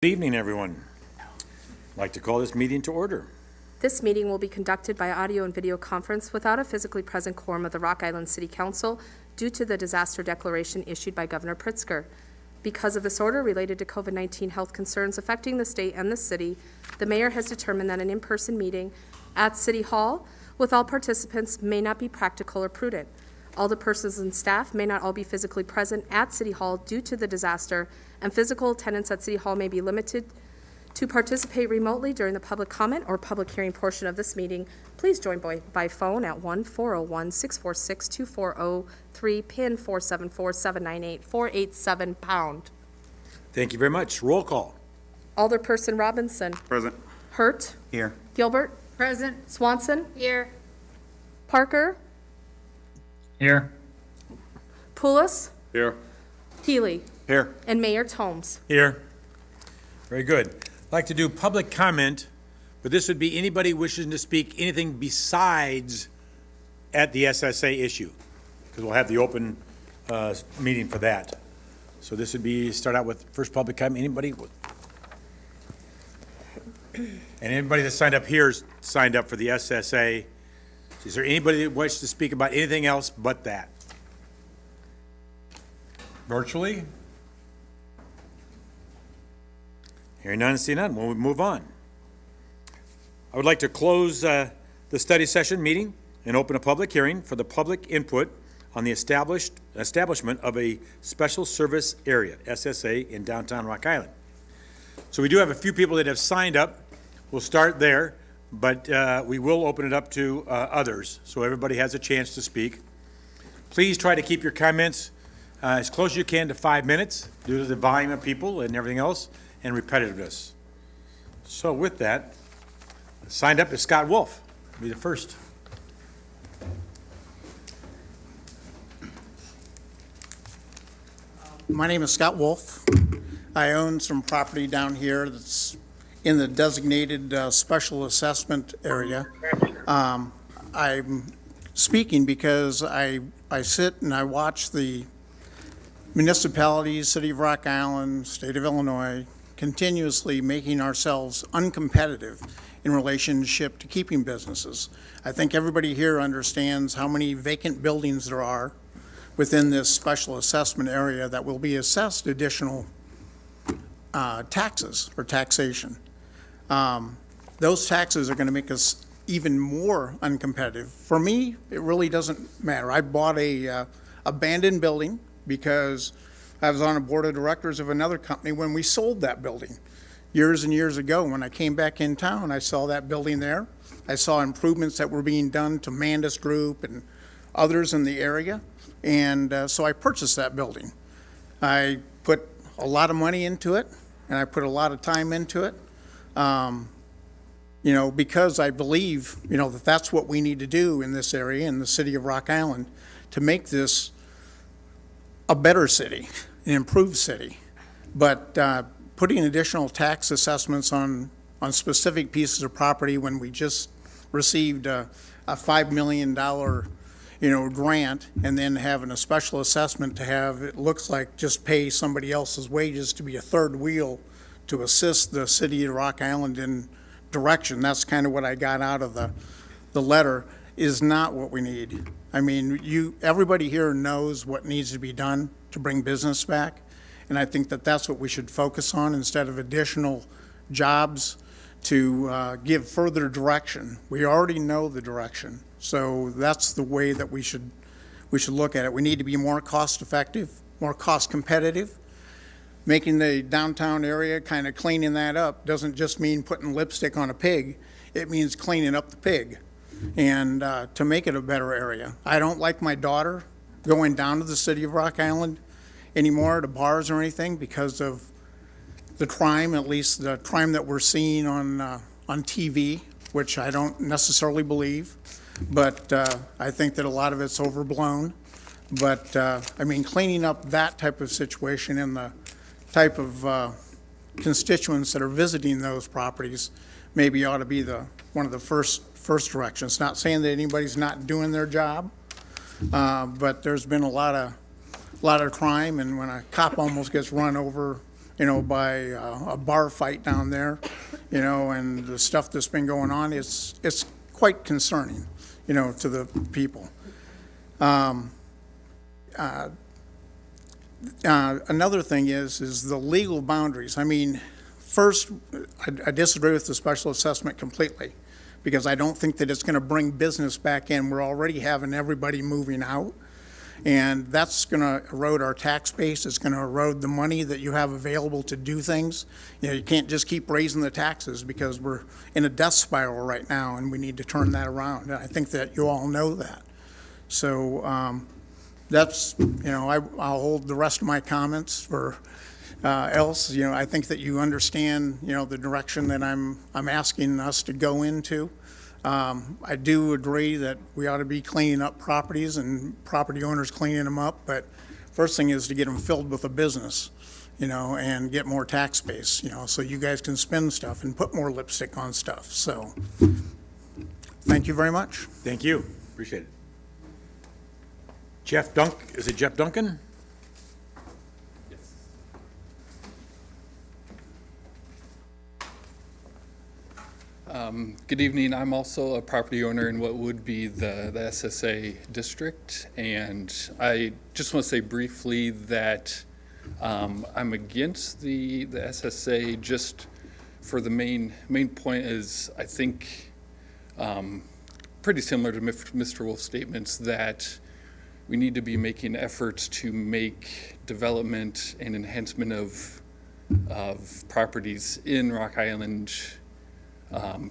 Good evening, everyone. I'd like to call this meeting to order. This meeting will be conducted by audio and video conference without a physically present quorum of the Rock Island City Council due to the disaster declaration issued by Governor Pritzker. Because of this order related to COVID-19 health concerns affecting the state and the city, the mayor has determined that an in-person meeting at City Hall with all participants may not be practical or prudent. All the persons and staff may not all be physically present at City Hall due to the disaster, and physical attendance at City Hall may be limited. To participate remotely during the public comment or public hearing portion of this meeting, please join by phone at 1-401-646-2403, PIN 474-798-487#. Thank you very much. Roll call. Alderperson Robinson. Present. Hurt. Here. Gilbert. Present. Swanson. Here. Parker. Here. Poulos. Here. Healy. Here. And Mayor Tomes. Here. Very good. I'd like to do public comment, but this would be anybody wishing to speak anything besides at the SSA issue, because we'll have the open meeting for that. So this would be, start out with first public comment. Anybody? And anybody that signed up here is signed up for the SSA. Is there anybody that wishes to speak about anything else but that? Virtually? Hearing none, seeing none, we'll move on. I would like to close the study session meeting and open a public hearing for the public input on the establishment of a special service area, SSA, in downtown Rock Island. So we do have a few people that have signed up. We'll start there, but we will open it up to others, so everybody has a chance to speak. Please try to keep your comments as close as you can to 5 minutes due to the volume of people and everything else, and repetitiveness. So with that, signed up is Scott Wolf. Be the first. My name is Scott Wolf. I own some property down here that's in the designated special assessment area. I'm speaking because I sit and I watch the municipalities, City of Rock Island, State of Illinois, continuously making ourselves uncompetitive in relationship to keeping businesses. I think everybody here understands how many vacant buildings there are within this special assessment area that will be assessed additional taxes or taxation. Those taxes are going to make us even more uncompetitive. For me, it really doesn't matter. I bought a abandoned building because I was on a board of directors of another company when we sold that building years and years ago. When I came back in town, I saw that building there. I saw improvements that were being done to Mandis Group and others in the area. And so I purchased that building. I put a lot of money into it, and I put a lot of time into it, because I believe, that that's what we need to do in this area, in the city of Rock Island, to make this a better city, an improved city. But putting additional tax assessments on specific pieces of property when we just received a $5 million grant, and then having a special assessment to have, it looks like just pay somebody else's wages to be a third wheel to assist the city of Rock Island in direction. That's kind of what I got out of the letter, is not what we need. I mean, everybody here knows what needs to be done to bring business back, and I think that that's what we should focus on instead of additional jobs to give further direction. We already know the direction, so that's the way that we should look at it. We need to be more cost effective, more cost competitive. Making the downtown area, kind of cleaning that up, doesn't just mean putting lipstick on a pig. It means cleaning up the pig and to make it a better area. I don't like my daughter going down to the city of Rock Island anymore to bars or anything because of the crime, at least the crime that we're seeing on TV, which I don't necessarily believe, but I think that a lot of it's overblown. But cleaning up that type of situation and the type of constituents that are visiting those properties maybe ought to be one of the first directions. Not saying that anybody's not doing their job, but there's been a lot of crime, and when a cop almost gets run over by a bar fight down there, and the stuff that's been going on, it's quite concerning, to the people. Another thing is the legal boundaries. I mean, first, I disagree with the special assessment completely, because I don't think that it's going to bring business back in. We're already having everybody moving out, and that's going to erode our tax base. It's going to erode the money that you have available to do things. You can't just keep raising the taxes, because we're in a death spiral right now, and we need to turn that around. And I think that you all know that. So that's, I'll hold the rest of my comments for else. I think that you understand, the direction that I'm asking us to go into. I do agree that we ought to be cleaning up properties and property owners cleaning them up, but first thing is to get them filled with a business, and get more tax base, so you guys can spend stuff and put more lipstick on stuff. So, thank you very much. Thank you. Appreciate it. Is it Jeff Duncan? Good evening. I'm also a property owner in what would be the SSA district, and I just want to say briefly that I'm against the SSA just for the main point is I think pretty similar to Mr. Wolf's statements that we need to be making efforts to make development and enhancement of properties in Rock Island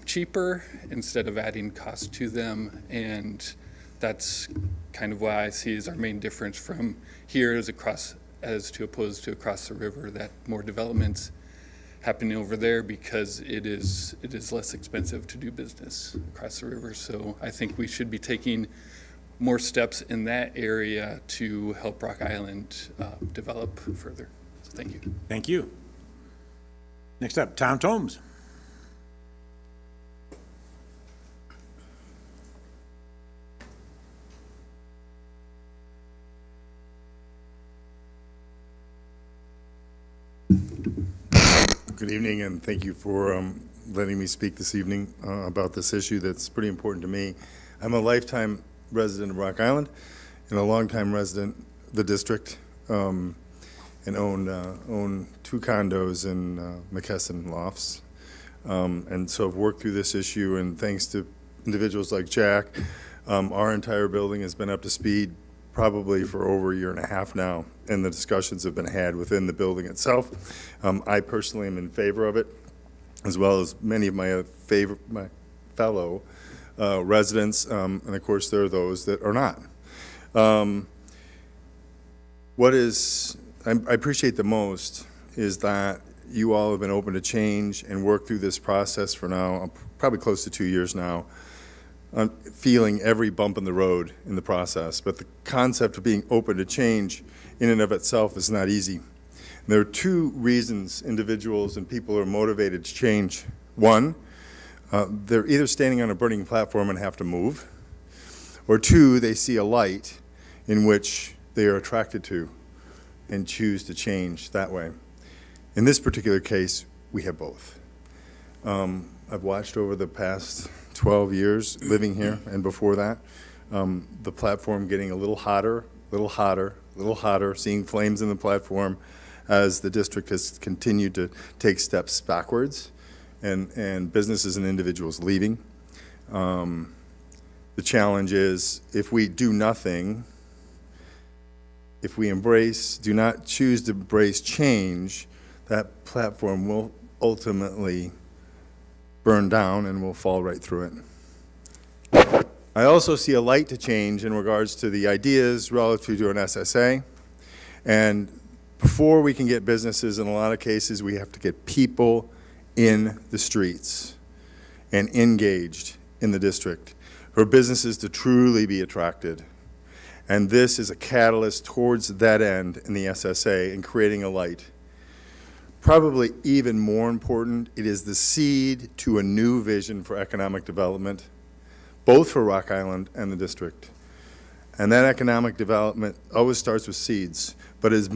cheaper instead of adding cost to them, and that's kind of what I see as our main difference from here as opposed to across the river, that more developments happening over there because it is less expensive to do business across the river. So I think we should be taking more steps in that area to help Rock Island develop further. So thank you. Thank you. Next up, Tom Tomes. Good evening, and thank you for letting me speak this evening about this issue that's pretty important to me. I'm a lifetime resident of Rock Island and a longtime resident of the district, and own 2 condos in McKesson Lofts. And so I've worked through this issue, and thanks to individuals like Jack, our entire building has been up to speed probably for over 1.5 years now, and the discussions have been had within the building itself. I personally am in favor of it, as well as many of my fellow residents, and of course there are those that are not. I appreciate the most is that you all have been open to change and work through this process for now, probably close to 2 years now. I'm feeling every bump in the road in the process, but the concept of being open to change in and of itself is not easy. And there are 2 reasons individuals and people are motivated to change. One, they're either standing on a burning platform and have to move, or 2, they see a light in which they are attracted to and choose to change that way. In this particular case, we have both. I've watched over the past 12 years living here, and before that, the platform getting a little hotter, seeing flames in the platform as the district has continued to take steps backwards, and businesses and individuals leaving. The challenge is, if we do nothing, if we do not choose to embrace change, that platform will ultimately burn down and will fall right through it. I also see a light to change in regards to the ideas relative to an SSA. And before we can get businesses, in a lot of cases, we have to get people in the streets and engaged in the district for businesses to truly be attracted. And this is a catalyst towards that end in the SSA and creating a light. Probably even more important, it is the seed to a new vision for economic development, both for Rock Island and the district. And that economic development always starts with seeds, but it's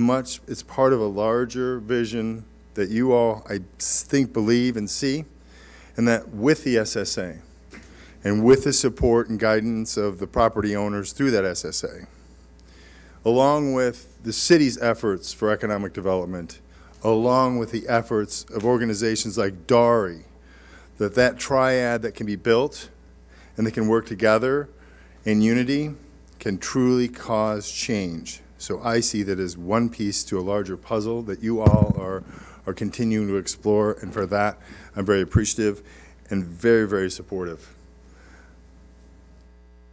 part of a larger vision that you all, I think, believe and see, and that with the SSA, and with the support and guidance of the property owners through that SSA, along with the city's efforts for economic development, along with the efforts of organizations like DARI, that triad that can be built and that can work together in unity can truly cause change. So I see that as one piece to a larger puzzle that you all are continuing to explore, and for that, I'm very appreciative and very, very supportive.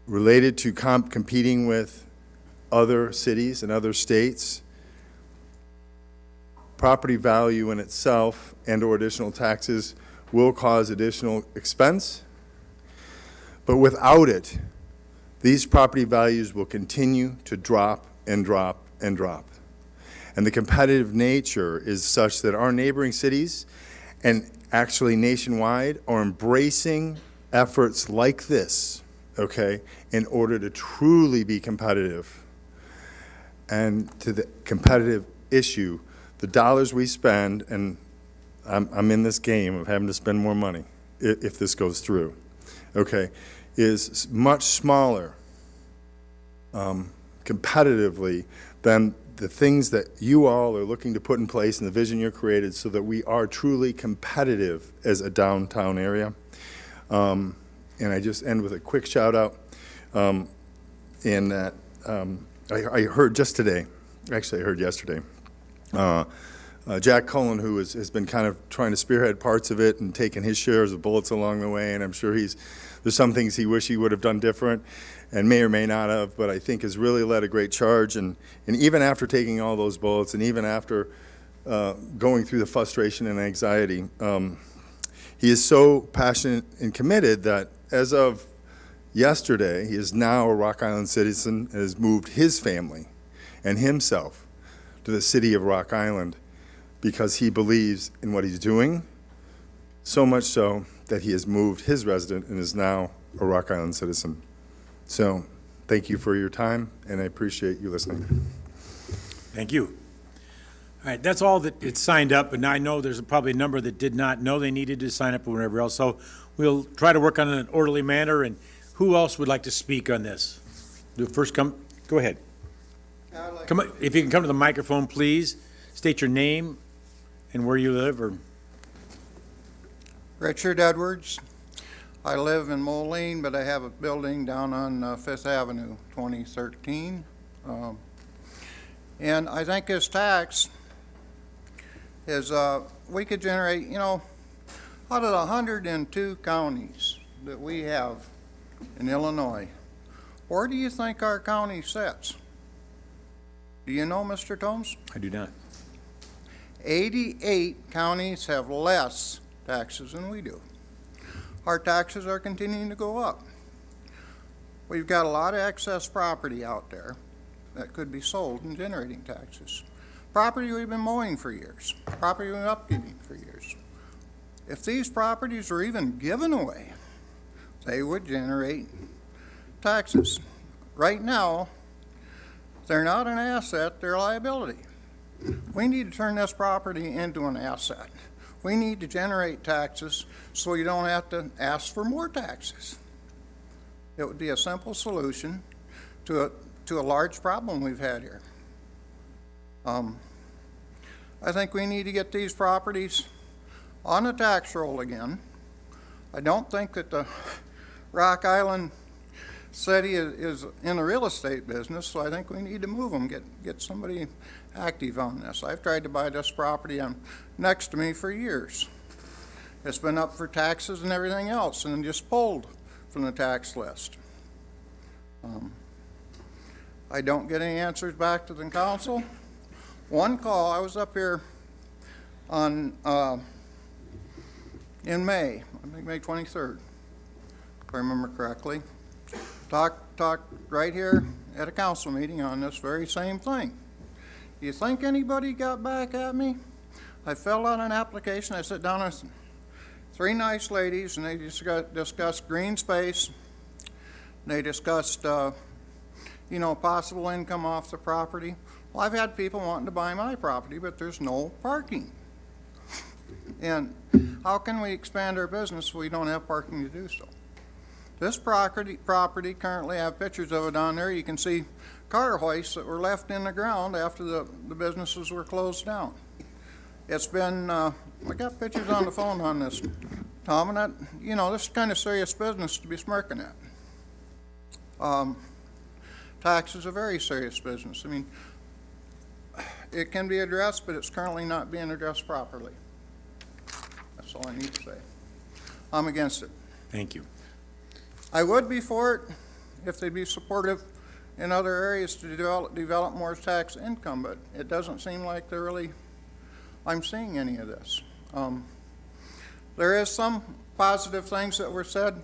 Related to competing with other cities and other states, property value in itself and/or additional taxes will cause additional expense, but without it, these property values will continue to drop and drop and drop. And the competitive nature is such that our neighboring cities, and actually nationwide, are embracing efforts like this, okay, in order to truly be competitive. And to the competitive issue, the dollars we spend, and I'm in this game of having to spend more money if this goes through, okay, is much smaller competitively than the things that you all are looking to put in place and the vision you're created so that we are truly competitive as a downtown area. And I just end with a quick shout out in that I heard just today, actually I heard yesterday, Jack Cullen, who has been kind of trying to spearhead parts of it and taking his shares of bullets along the way, and I'm sure there's some things he wish he would have done different and may or may not have, but I think has really led a great charge. And even after taking all those bullets, and even after going through the frustration and anxiety, he is so passionate and committed that as of yesterday, he is now a Rock Island citizen and has moved his family and himself to the city of Rock Island because he believes in what he's doing, so much so that he has moved his resident and is now a Rock Island citizen. So thank you for your time, and I appreciate you listening. Thank you. All right, that's all that it's signed up, and I know there's probably a number that did not know they needed to sign up or whatever else, so we'll try to work on an orderly manner. And who else would like to speak on this? Go ahead. Come on, if you can come to the microphone, please. State your name and where you live, or Richard Edwards. I live in Moline, but I have a building down on Fifth Avenue, 2013. And I think this tax is, we could generate, out of the 102 counties that we have in Illinois, where do you think our county sits? Do you know, Mr. Tomes? I do not. 88 counties have less taxes than we do. Our taxes are continuing to go up. We've got a lot of excess property out there that could be sold and generating taxes. Property we've been mowing for years, property we've been upkeeping for years. If these properties were even given away, they would generate taxes. Right now, they're not an asset, they're a liability. We need to turn this property into an asset. We need to generate taxes so you don't have to ask for more taxes. It would be a simple solution to a large problem we've had here. I think we need to get these properties on the tax roll again. I don't think that the Rock Island City is in the real estate business, so I think we need to move them, get somebody active on this. I've tried to buy this property next to me for years. It's been up for taxes and everything else, and just pulled from the tax list. I don't get any answers back to the council. One call, I was up here in May, I think May 23rd, if I remember correctly. Talked right here at a council meeting on this very same thing. You think anybody got back at me? I filled out an application. I sat down with 3 nice ladies, and they discussed green space. They discussed, possible income off the property. Well, I've had people wanting to buy my property, but there's no parking And how can we expand our business if we don't have parking to do so? This property currently, I have pictures of it on there. You can see car hoists that were left in the ground after the businesses were closed down. It's been, I got pictures on the phone on this, Tom, and that, you know, this is kind of serious business to be smirking at. Tax is a very serious business. I mean, it can be addressed, but it's currently not being addressed properly. That's all I need to say. I'm against it. Thank you. I would be for it if they'd be supportive in other areas to develop more tax income, but it doesn't seem like they're really, I'm seeing any of this. There is some positive things that were said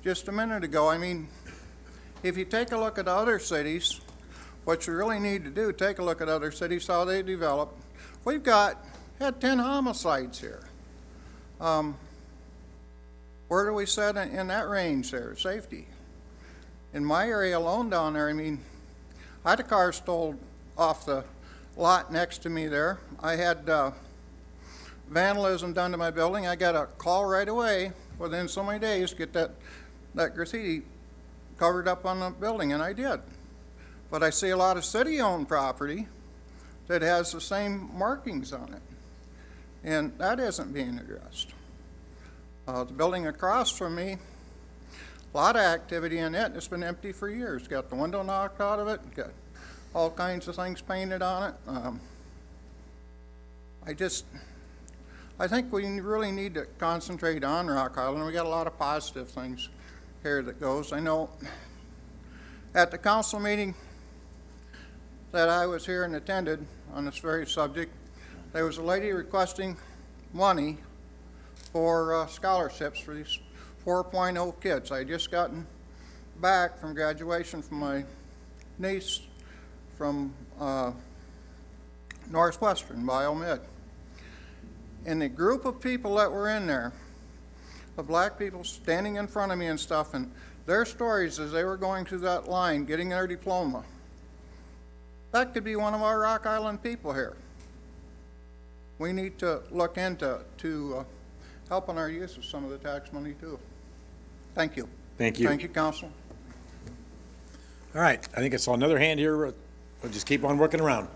just a minute ago. I mean, if you take a look at other cities, what you really need to do, take a look at other cities, how they develop. We've had 10 homicides here. Where do we set in that range there, safety? In my area alone down there, I mean, I had a car stole off the lot next to me there. I had vandalism done to my building. I got a call right away within so many days to get that graffiti covered up on the building, and I did. But I see a lot of city-owned property that has the same markings on it, and that isn't being addressed. The building across from me, a lot of activity in it. It's been empty for years. Got the window knocked out of it, got all kinds of things painted on it. I think we really need to concentrate on Rock Island. We got a lot of positive things here that goes. I know at the council meeting that I was here and attended on this very subject, there was a lady requesting money for scholarships for these 4.0 kids. I had just gotten back from graduation from my niece from Northwestern Biomed. And the group of people that were in there, the black people standing in front of me and stuff, and their stories as they were going through that line, getting their diploma, that could be one of our Rock Island people here. We need to look into helping our use of some of the tax money too. Thank you. Thank you. Thank you, Council. All right, I think I saw another hand here. We'll just keep on working around.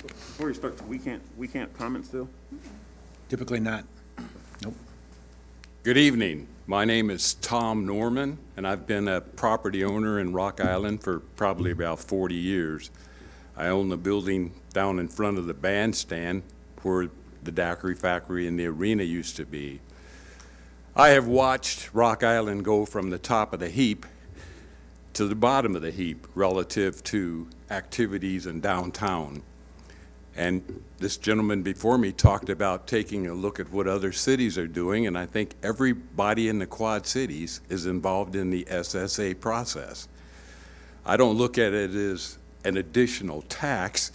Before you start, we can't comment still? Typically not. Nope. Good evening. My name is Tom Norman, and I've been a property owner in Rock Island for probably about 40 years. I own the building down in front of the bandstand where the daiquiri factory and the arena used to be. I have watched Rock Island go from the top of the heap to the bottom of the heap relative to activities in downtown. And this gentleman before me talked about taking a look at what other cities are doing, and I think everybody in the Quad Cities is involved in the SSA process. I don't look at it as an additional tax.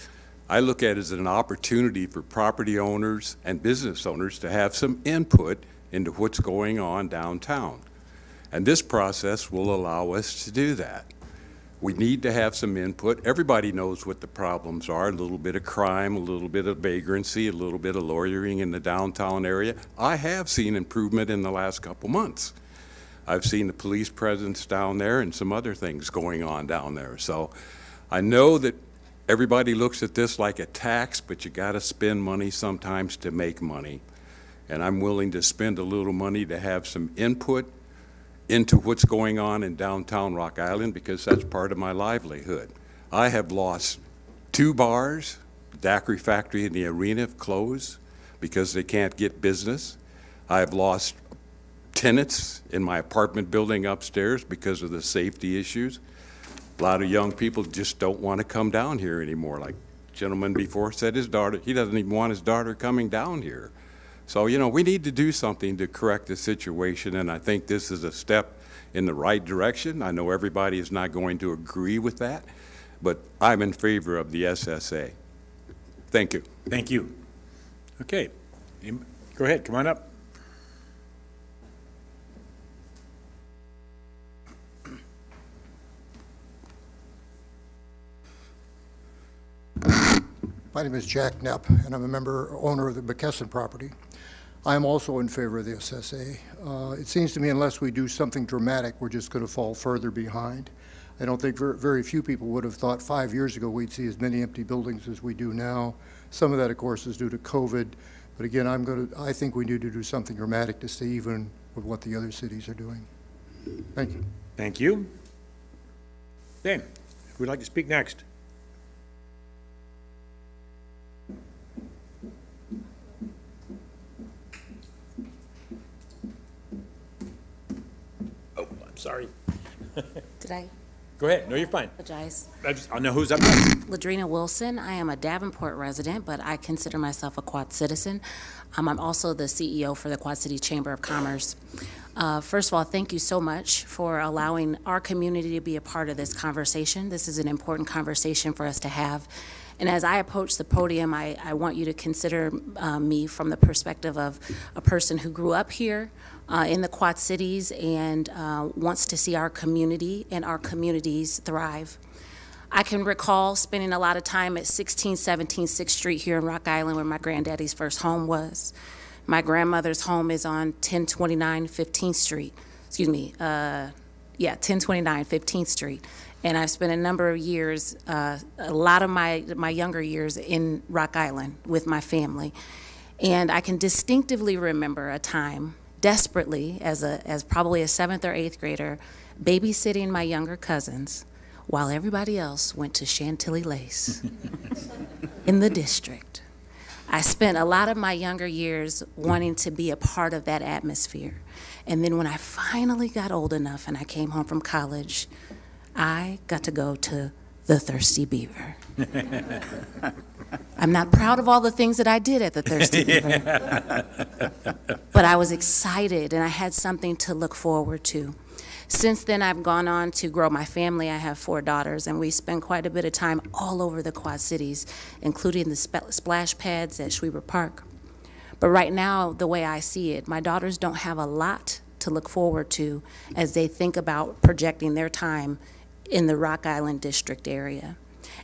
I look at it as an opportunity for property owners and business owners to have some input into what's going on downtown. And this process will allow us to do that. We need to have some input. Everybody knows what the problems are, a little bit of crime, a little bit of vagrancy, a little bit of loitering in the downtown area. I have seen improvement in the last couple months. I've seen the police presence down there and some other things going on down there. So I know that everybody looks at this like a tax, but you got to spend money sometimes to make money. And I'm willing to spend a little money to have some input into what's going on in downtown Rock Island because that's part of my livelihood. I have lost 2 bars, the daiquiri factory and the arena have closed because they can't get business. I have lost tenants in my apartment building upstairs because of the safety issues. A lot of young people just don't want to come down here anymore. Like the gentleman before said his daughter, he doesn't even want his daughter coming down here. So, you know, we need to do something to correct the situation, and I think this is a step in the right direction. I know everybody is not going to agree with that, but I'm in favor of the SSA. Thank you. Thank you. Okay, go ahead, come on up. My name is Jack Knapp, and I'm a owner of the McKesson property. I am also in favor of the SSA. It seems to me unless we do something dramatic, we're just going to fall further behind. I don't think very few people would have thought 5 years ago we'd see as many empty buildings as we do now. Some of that, of course, is due to COVID. But again, I think we need to do something dramatic to stay even with what the other cities are doing. Thank you. Thank you. Dan, who would like to speak next? Oh, I'm sorry. Did I Go ahead. No, you're fine. apologize? I'll know who's up next. Ladrina Wilson. I am a Davenport resident, but I consider myself a Quad citizen. I'm also the CEO for the Quad City Chamber of Commerce. First of all, thank you so much for allowing our community to be a part of this conversation. This is an important conversation for us to have. And as I approach the podium, I want you to consider me from the perspective of a person who grew up here in the Quad Cities and wants to see our community and our communities thrive. I can recall spending a lot of time at 1617 6th Street here in Rock Island where my granddaddy's first home was. My grandmother's home is on 1029 15th Street. Excuse me, 1029 15th Street. And I've spent a number of years, a lot of my younger years in Rock Island with my family. And I can distinctively remember a time, desperately, as probably a 7th or 8th grader, babysitting my younger cousins while everybody else went to Chantilly Lace in the district. I spent a lot of my younger years wanting to be a part of that atmosphere. And then when I finally got old enough and I came home from college, I got to go to the Thirsty Beaver. I'm not proud of all the things that I did at the Thirsty Beaver, but I was excited and I had something to look forward to. Since then, I've gone on to grow my family. I have 4 daughters, and we spend quite a bit of time all over the Quad Cities, including the splash pads at Schweber Park. But right now, the way I see it, my daughters don't have a lot to look forward to as they think about projecting their time in the Rock Island District area.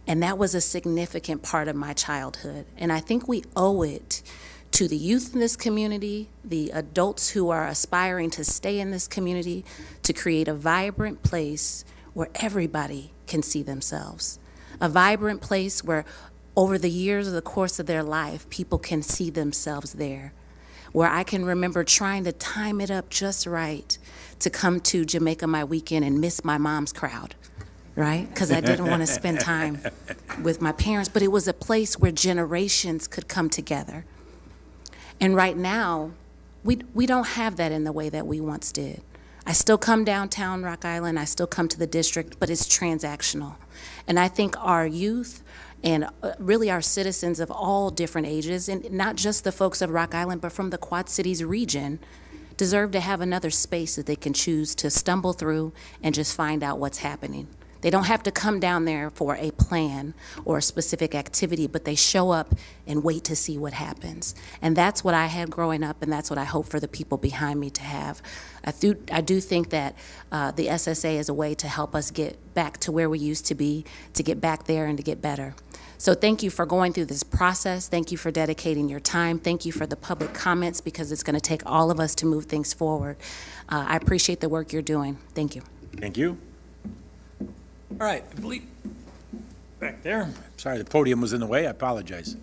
And that was a significant part of my childhood. And I think we owe it to the youth in this community, the adults who are aspiring to stay in this community, to create a vibrant place where everybody can see themselves. A vibrant place where over the years of the course of their life, people can see themselves there. Where I can remember trying to time it up just right to come to Jamaica my weekend and miss my mom's crowd, right? Because I didn't want to spend time with my parents, but it was a place where generations could come together. And right now, we don't have that in the way that we once did. I still come downtown Rock Island, I still come to the district, but it's transactional. And I think our youth and really our citizens of all different ages, and not just the folks of Rock Island, but from the Quad Cities region, deserve to have another space that they can choose to stumble through and just find out what's happening. They don't have to come down there for a plan or a specific activity, but they show up and wait to see what happens. And that's what I had growing up, and that's what I hope for the people behind me to have. I do think that the SSA is a way to help us get back to where we used to be, to get back there and to get better. So thank you for going through this process. Thank you for dedicating your time. Thank you for the public comments, because it's going to take all of us to move things forward. I appreciate the work you're doing. Thank you. Thank you. All right, I believe, back there. Sorry, the podium was in the way. I apologize.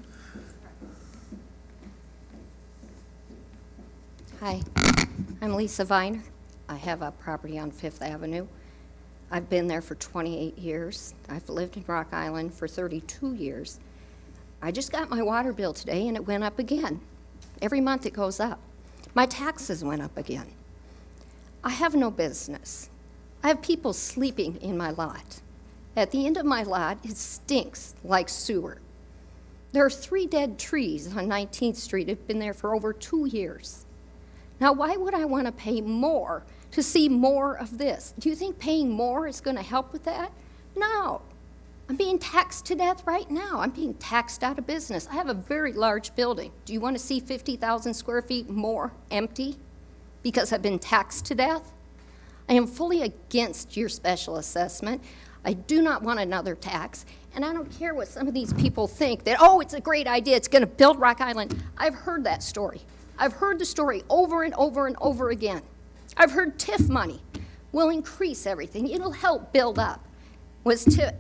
Hi, I'm Lisa Viner. I have a property on Fifth Avenue. I've been there for 28 years. I've lived in Rock Island for 32 years. I just got my water bill today and it went up again. Every month it goes up. My taxes went up again. I have no business. I have people sleeping in my lot. At the end of my lot, it stinks like sewer. There are 3 dead trees on 19th Street that have been there for over 2 years. Now, why would I want to pay more to see more of this? Do you think paying more is going to help with that? No. I'm being taxed to death right now. I'm being taxed out of business. I have a very large building. Do you want to see 50,000 square feet more empty because I've been taxed to death? I am fully against your special assessment. I do not want another tax, And I don't care what some of these people think, that, oh, it's a great idea, it's going to build Rock Island. I've heard that story. I've heard the story over and over and over again. I've heard TIF money will increase everything. It'll help build up.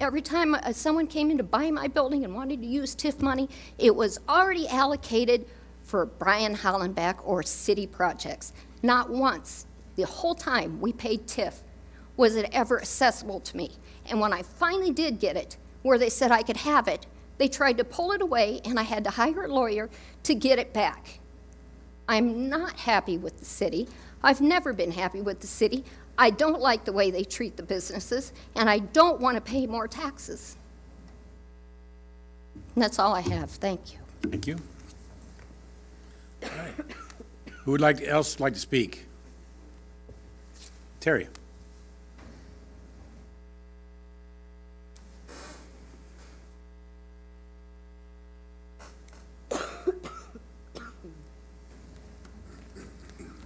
Every time someone came in to buy my building and wanted to use TIF money, it was already allocated for Brian Hollenbach or city projects. Not once, the whole time we paid TIF, was it ever accessible to me. And when I finally did get it, where they said I could have it, they tried to pull it away, and I had to hire a lawyer to get it back. I'm not happy with the city. I've never been happy with the city. I don't like the way they treat the businesses, and I don't want to pay more taxes. And that's all I have. Thank you. Thank you. All right. Who would else like to speak? Terry?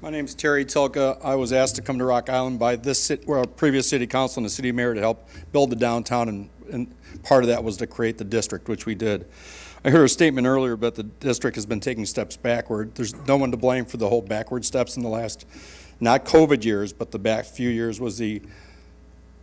My name's Terry Tilka. I was asked to come to Rock Island by previous city council and the city mayor to help build the downtown, and part of that was to create the district, which we did. I heard a statement earlier, but the district has been taking steps backward. There's no one to blame for the whole backward steps in the last, not COVID years, but the back few years was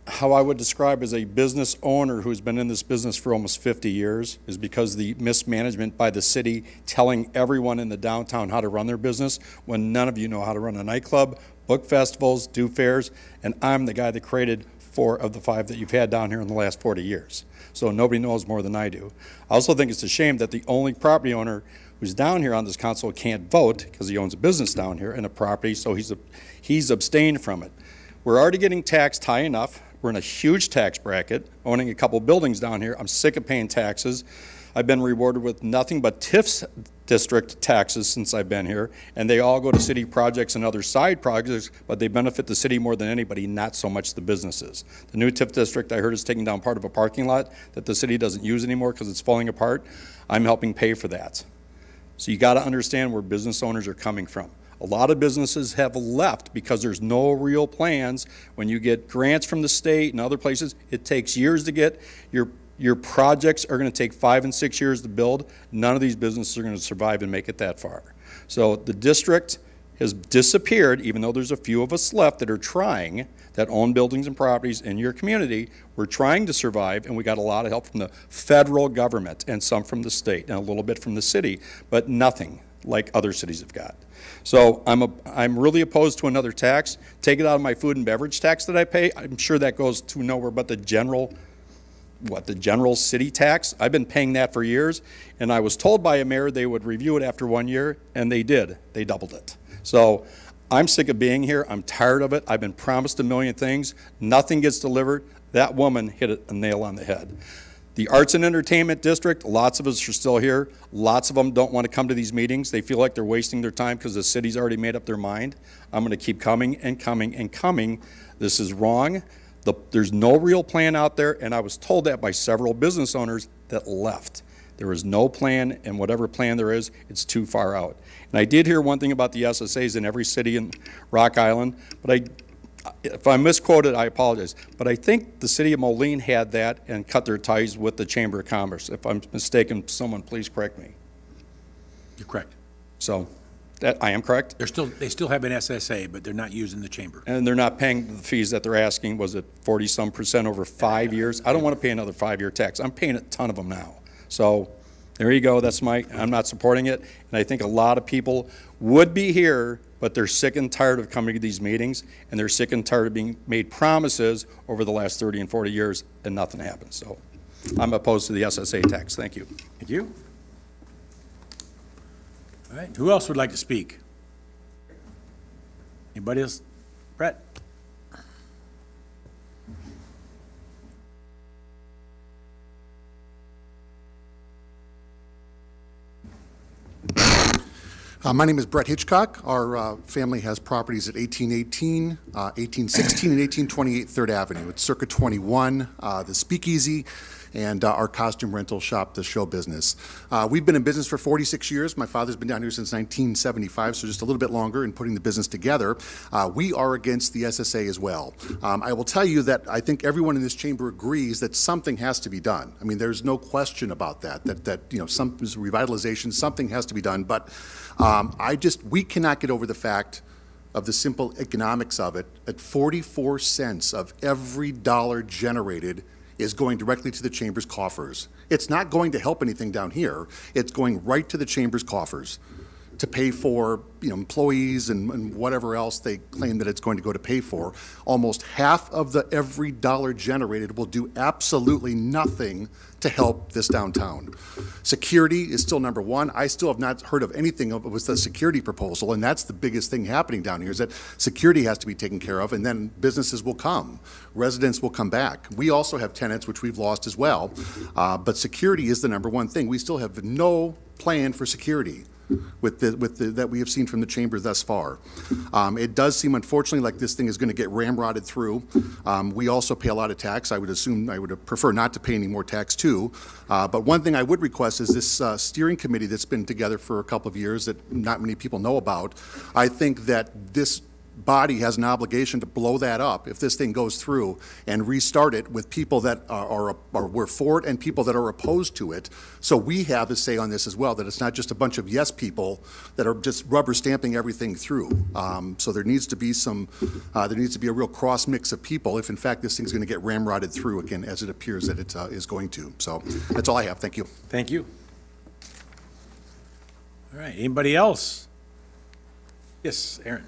how I would describe as a business owner who's been in this business for almost 50 years, is because the mismanagement by the city telling everyone in the downtown how to run their business when none of you know how to run a nightclub, book festivals, do fairs, and I'm the guy that created 4 of the 5 that you've had down here in the last 40 years. So nobody knows more than I do. I also think it's a shame that the only property owner who's down here on this council can't vote because he owns a business down here and a property, so he's abstained from it. We're already getting taxed high enough. We're in a huge tax bracket, owning a couple buildings down here. I'm sick of paying taxes. I've been rewarded with nothing but TIF's district taxes since I've been here, and they all go to city projects and other side projects, but they benefit the city more than anybody, not so much the businesses. The new TIF district, I heard, is taking down part of a parking lot that the city doesn't use anymore because it's falling apart. I'm helping pay for that. So you got to understand where business owners are coming from. A lot of businesses have left because there's no real plans. When you get grants from the state and other places, it takes years to get. Your projects are going to take 5 and 6 years to build. None of these businesses are going to survive and make it that far. So the district has disappeared, even though there's a few of us left that are trying, that own buildings and properties in your community. We're trying to survive, and we got a lot of help from the federal government and some from the state and a little bit from the city, but nothing like other cities have got. So I'm really opposed to another tax. Take it out of my food and beverage tax that I pay. I'm sure that goes to nowhere but the general city tax. I've been paying that for years, and I was told by a mayor they would review it after 1 year, and they did. They doubled it. So I'm sick of being here. I'm tired of it. I've been promised a million things. Nothing gets delivered. That woman hit a nail on the head. The Arts and Entertainment District, lots of us are still here. Lots of them don't want to come to these meetings. They feel like they're wasting their time because the city's already made up their mind. I'm going to keep coming and coming and coming. This is wrong. There's no real plan out there, and I was told that by several business owners that left. There is no plan, and whatever plan there is, it's too far out. And I did hear one thing about the SSAs in every city in Rock Island, but if I misquoted, I apologize. But I think the city of Moline had that and cut their ties with the Chamber of Commerce. If I'm mistaken, someone please correct me. You're correct. So, that I am correct? They still have an SSA, but they're not using the chamber. And they're not paying the fees that they're asking. Was it 40-some% over 5 years? I don't want to pay another 5-year tax. I'm paying a ton of them now. So, there you go. I'm not supporting it. And I think a lot of people would be here, but they're sick and tired of coming to these meetings, and they're sick and tired of being made promises over the last 30 and 40 years, and nothing happens. So I'm opposed to the SSA tax. Thank you. Thank you. All right, who else would like to speak? Anybody else? Brett? My name is Brett Hitchcock. Our family has properties at 1818, 1816, and 1828 3rd Avenue. It's circa 21. The Speakeasy and our costume rental shop, The Show Business. We've been in business for 46 years. My father's been down here since 1975, so just a little bit longer in putting the business together. We are against the SSA as well. I will tell you that I think everyone in this chamber agrees that something has to be done. I mean, there's no question about that some revitalization, something has to be done, but we cannot get over the fact of the simple economics of it. At 44 cents of every dollar generated is going directly to the chamber's coffers. It's not going to help anything down here. It's going right to the chamber's coffers to pay for employees and whatever else they claim that it's going to go to pay for. Almost half of every dollar generated will do absolutely nothing to help this downtown. Security is still number one. I still have not heard of anything with the security proposal, and that's the biggest thing happening down here, is that security has to be taken care of, and then businesses will come. Residents will come back. We also have tenants, which we've lost as well, but security is the number one thing. We still have no plan for security that we have seen from the chamber thus far. It does seem, unfortunately, like this thing is going to get ramrodded through. We also pay a lot of tax. I would prefer not to pay any more tax too. But one thing I would request is this steering committee that's been together for a couple of years that not many people know about. I think that this body has an obligation to blow that up if this thing goes through and restart it with people that were for it and people that are opposed to it. So we have a say on this as well, that it's not just a bunch of yes people that are just rubber stamping everything through. So there needs to be a real cross mix of people if in fact this thing's going to get ramrodded through again, as it appears that it is going to. So that's all I have. Thank you. Thank you. All right, anybody else? Yes, Aaron.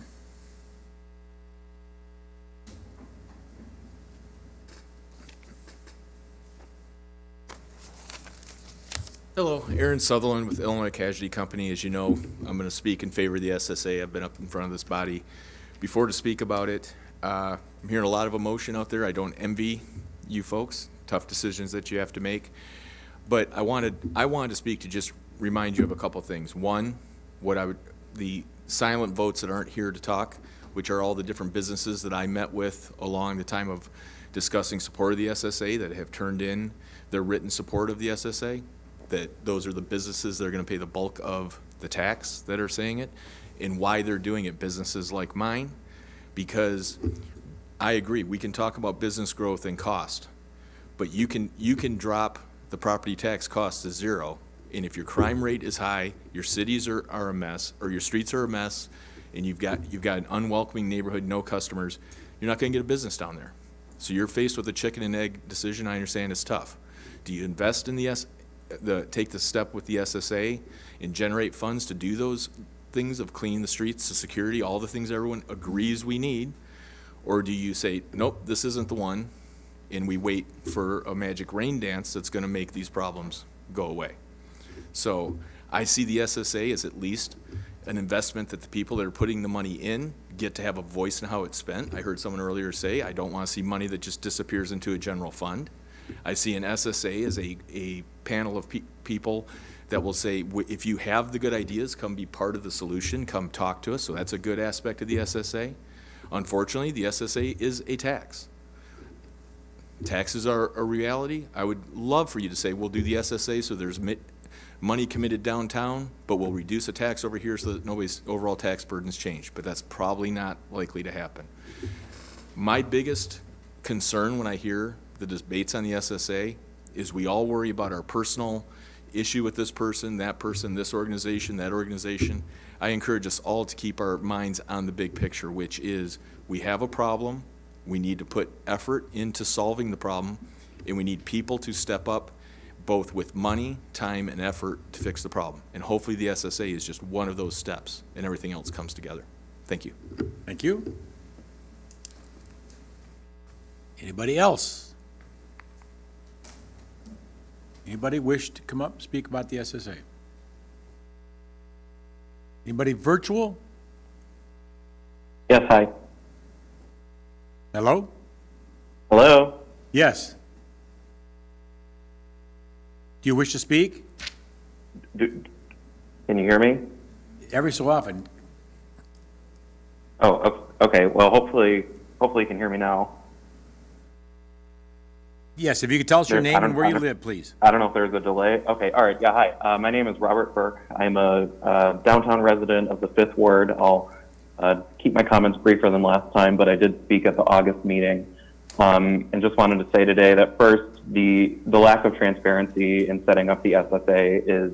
Hello, Aaron Sutherland with Illinois Casualty Company. As you know, I'm going to speak in favor of the SSA. I've been up in front of this body before to speak about it. I'm hearing a lot of emotion out there. I don't envy you folks, tough decisions that you have to make. But I wanted to speak to just remind you of a couple things. One, the silent votes that aren't here to talk, which are all the different businesses that I met with along the time of discussing support of the SSA that have turned in their written support of the SSA. That those are the businesses that are going to pay the bulk of the tax that are saying it, and why they're doing it, businesses like mine, because I agree, we can talk about business growth and cost, but you can drop the property tax cost to zero, and if your crime rate is high, your cities are a mess, or your streets are a mess, and you've got an unwelcoming neighborhood, no customers, you're not going to get a business down there. So you're faced with a chicken and egg decision. I understand it's tough. Do you invest in take the step with the SSA and generate funds to do those things of clean the streets, the security, all the things everyone agrees we need? Or do you say, nope, this isn't the one, and we wait for a magic rain dance that's going to make these problems go away? So I see the SSA as at least an investment that the people that are putting the money in get to have a voice in how it's spent. I heard someone earlier say, I don't want to see money that just disappears into a general fund. I see an SSA as a panel of people that will say, if you have the good ideas, come be part of the solution, come talk to us. So that's a good aspect of the SSA. Unfortunately, the SSA is a tax. Taxes are a reality. I would love for you to say, we'll do the SSA so there's money committed downtown, but we'll reduce a tax over here so that nobody's overall tax burden's changed. But that's probably not likely to happen. My biggest concern when I hear the debates on the SSA is we all worry about our personal issue with this person, this organization, that organization. I encourage us all to keep our minds on the big picture, which is we have a problem, we need to put effort into solving the problem, and we need people to step up both with money, time, and effort to fix the problem. And hopefully the SSA is just one of those steps, and everything else comes together. Thank you. Thank you. Anybody else? Anybody wish to come up, speak about the SSA? Anybody virtual? Yes, hi. Hello? Hello? Yes. Do you wish to speak? Can you hear me? Every so often. Oh, okay. Well, hopefully you can hear me now. Yes, if you could tell us your There's- name I don't- and where I you don't- live, please. I don't know if there's a delay. Okay, all right, yeah, hi. My name is Robert Burke. I'm a downtown resident of the 5th Ward. I'll keep my comments briefer than last time, but I did speak at the August meeting. And just wanted to say today that first, the lack of transparency in setting up the SSA is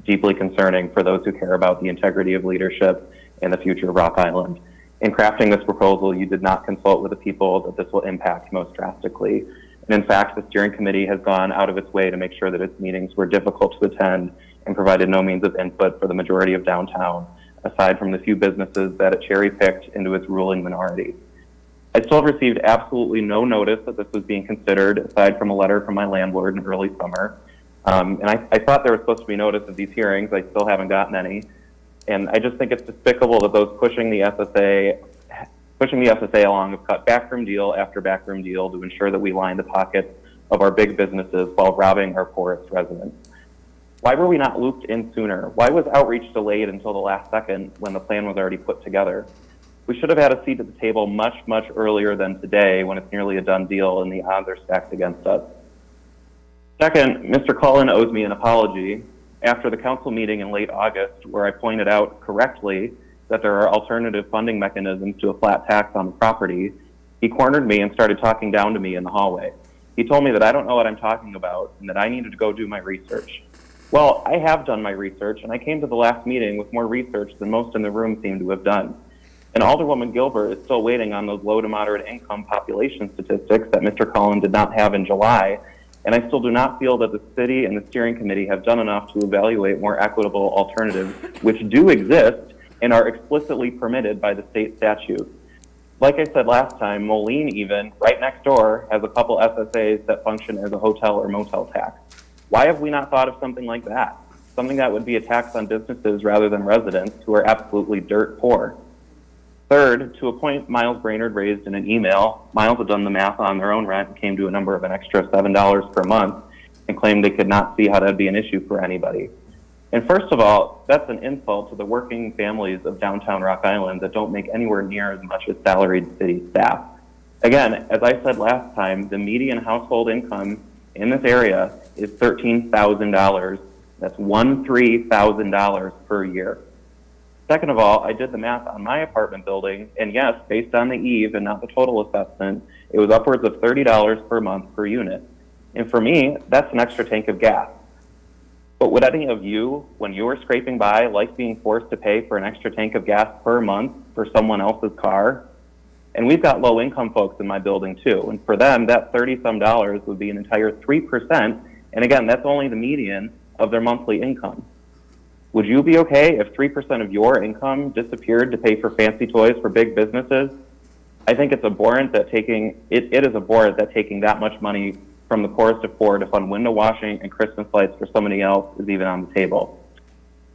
deeply concerning for those who care about the integrity of leadership and the future of Rock Island. In crafting this proposal, you did not consult with the people that this will impact most drastically. And in fact, the steering committee has gone out of its way to make sure that its meetings were difficult to attend and provided no means of input for the majority of downtown, aside from the few businesses that it cherry-picked into its ruling minority. I still have received absolutely no notice that this was being considered, aside from a letter from my landlord in early summer. And I thought there was supposed to be notice of these hearings. I still haven't gotten any. And I just think it's despicable that those pushing the SSA along have cut backroom deal after backroom deal to ensure that we line the pockets of our big businesses while robbing our poorest residents. Why were we not looped in sooner? Why was outreach delayed until the last second when the plan was already put together? We should have had a seat at the table much, much earlier than today when it's nearly a done deal and the odds are stacked against us. Second, Mr. Cullen owes me an apology. After the council meeting in late August, where I pointed out correctly that there are alternative funding mechanisms to a flat tax on the property, he cornered me and started talking down to me in the hallway. He told me that I don't know what I'm talking about and that I needed to go do my research. Well, I have done my research, and I came to the last meeting with more research than most in the room seem to have done. And Alderwoman Gilbert is still waiting on those low to moderate income population statistics that Mr. Cullen did not have in July, and I still do not feel that the city and the steering committee have done enough to evaluate more equitable alternatives, which do exist and are explicitly permitted by the state statute. Like I said last time, Moline even, right next door, has a couple SSAs that function as a hotel or motel tax. Why have we not thought of something like that? Something that would be a tax on businesses rather than residents who are absolutely dirt poor. Third, to a point Miles Brainerd raised in an email, Miles had done the math on their own rent and came to a number of an extra $7 per month and claimed they could not see how that would be an issue for anybody. And first of all, that's an insult to the working families of downtown Rock Island that don't make anywhere near as much as salaried city staff. Again, as I said last time, the median household income in this area is $13,000. That's $13,000 per year. Second of all, I did the math on my apartment building, and yes, based on the eve and not the total assessment, it was upwards of $30 per month per unit. And for me, that's an extra tank of gas. But would any of you, when you were scraping by, like being forced to pay for an extra tank of gas per month for someone else's car? And we've got low-income folks in my building too, and for them, that $30-some would be an entire 3%, and again, that's only the median of their monthly income. Would you be okay if 3% of your income disappeared to pay for fancy toys for big businesses? I think it's abhorrent that it is abhorrent that taking that much money from the poorest of poor to fund window washing and Christmas lights for somebody else is even on the table.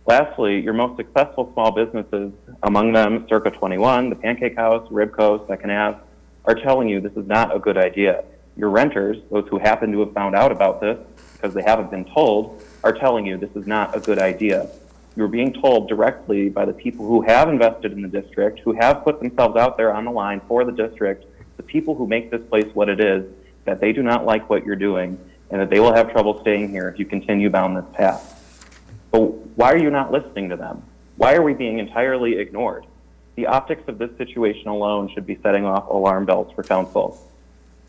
Lastly, your most successful small businesses, among them Circa 21, the Pancake House, Ribco, Second Ave, are telling you this is not a good idea. Your renters, those who happen to have found out about this because they haven't been told, are telling you this is not a good idea. You're being told directly by the people who have invested in the district, who have put themselves out there on the line for the district, the people who make this place what it is, that they do not like what you're doing and that they will have trouble staying here if you continue down this path. But why are you not listening to them? Why are we being entirely ignored? The optics of this situation alone should be setting off alarm bells for council.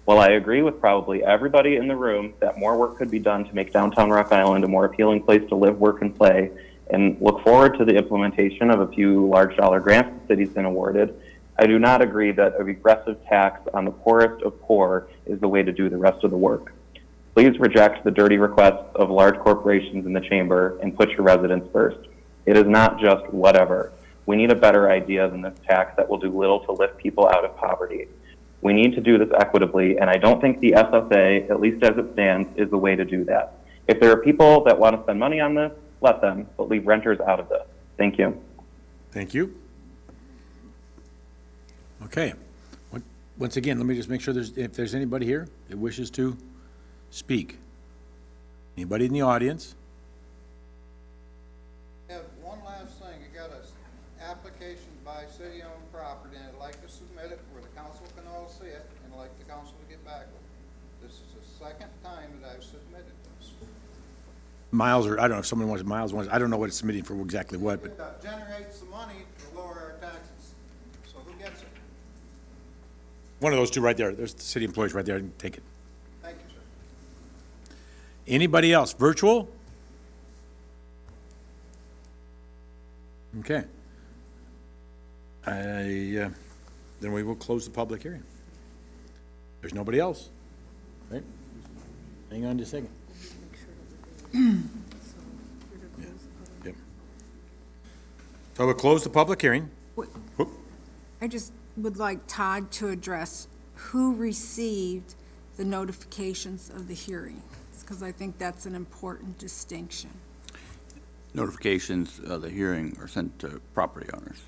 While I agree with probably everybody in the room that more work could be done to make downtown Rock Island a more appealing place to live, work, and play, and look forward to the implementation of a few large dollar grants the city's been awarded, I do not agree that a regressive tax on the poorest of poor is the way to do the rest of the work. Please reject the dirty requests of large corporations in the chamber and put your residents first. It is not just whatever. We need a better idea than this tax that will do little to lift people out of poverty. We need to do this equitably, and I don't think the SSA, at least as it stands, is the way to do that. If there are people that want to spend money on this, let them, but leave renters out of this. Thank you. Thank you. Okay. Once again, let me just make sure if there's anybody here that wishes to speak. Anybody in the audience? Yeah, one last thing, you got an application by city-owned property, and I'd like to submit it where the council can all see it, and I'd like the council to get back with it. This is the second time that I've submitted this. Miles, or I don't know if someone wants Miles, I don't know what it's submitting for exactly what, but It generates the money to lower our taxes. So who gets it? one of those two right there, there's the city employees right there, take it. Thank you, sir. Anybody else, virtual? Okay. Then we will close the public hearing. There's nobody else, right? Hang on just a second. Yep. So we'll close the public hearing. Whoop. I just would like Todd to address who received the notifications of the hearings, because I think that's an important distinction. Notifications of the hearing are sent to property owners.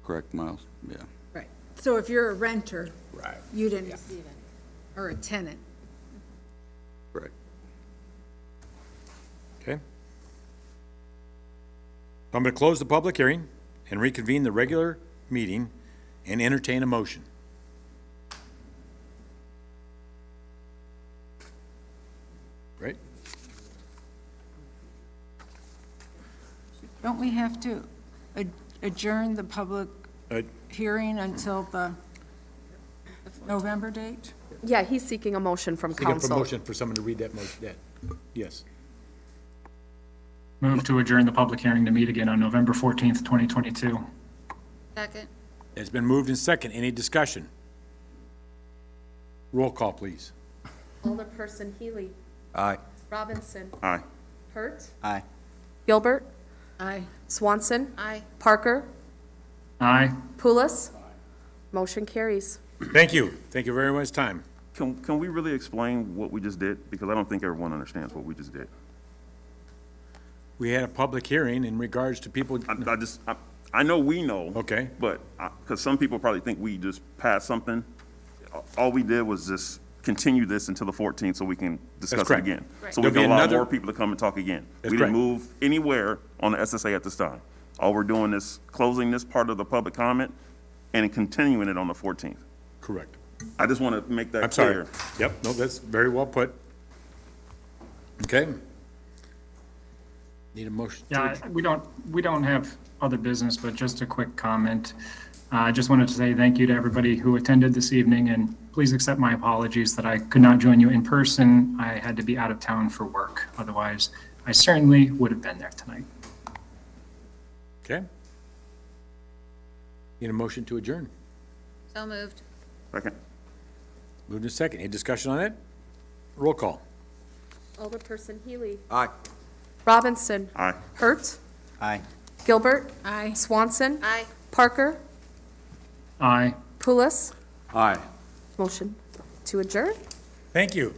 Correct, Miles? Yeah. Right. So if you're a renter, Right. you didn't receive any, or a tenant. Correct. Okay. I'm going to close the public hearing and reconvene the regular meeting and entertain a motion. Right? Don't we have to adjourn the public Uh, hearing until the November date? Yeah, he's seeking a motion from Seeking a council. motion for someone to read that motion, yes. Move to adjourn the public hearing to meet again on November 14th, 2022. Second. It's been moved in second. Any discussion? Roll call, please. Alderperson Healy. Aye. Robinson. Aye. Hurt. Aye. Gilbert. Aye. Swanson. Aye. Parker. Aye. Pulis. Motion carries. Thank you. Thank you very much, time. Can we really explain what we just did? Because I don't think everyone understands what we just did. We had a public hearing in regards to people, I know we know. Okay. But, because some people probably think we just passed something. All we did was just continue this until the 14th so we can discuss it correct. again. Right. So we There'll can be allow another- more people to come and talk again. That's We didn't correct. move anywhere on the SSA at this time. All we're doing is closing this part of the public comment and continuing it on the 14th. correct. I just want to make that I'm sorry. clear. Yep, no, that's very well put. Okay. Need a motion? to Yeah, adjourn? we don't have other business, but just a quick comment. I just wanted to say thank you to everybody who attended this evening, and please accept my apologies that I could not join you in person. I had to be out of town for work. Otherwise, I certainly would have been there tonight. Okay. Need a motion to adjourn? So moved. Second. Moved in second. Any discussion on it? Roll call. Alderperson Healy. Aye. Robinson. Aye. Hurt. Aye. Gilbert. Aye. Swanson. Aye. Parker. Aye. Pulis. Aye. Motion to adjourn. Thank you.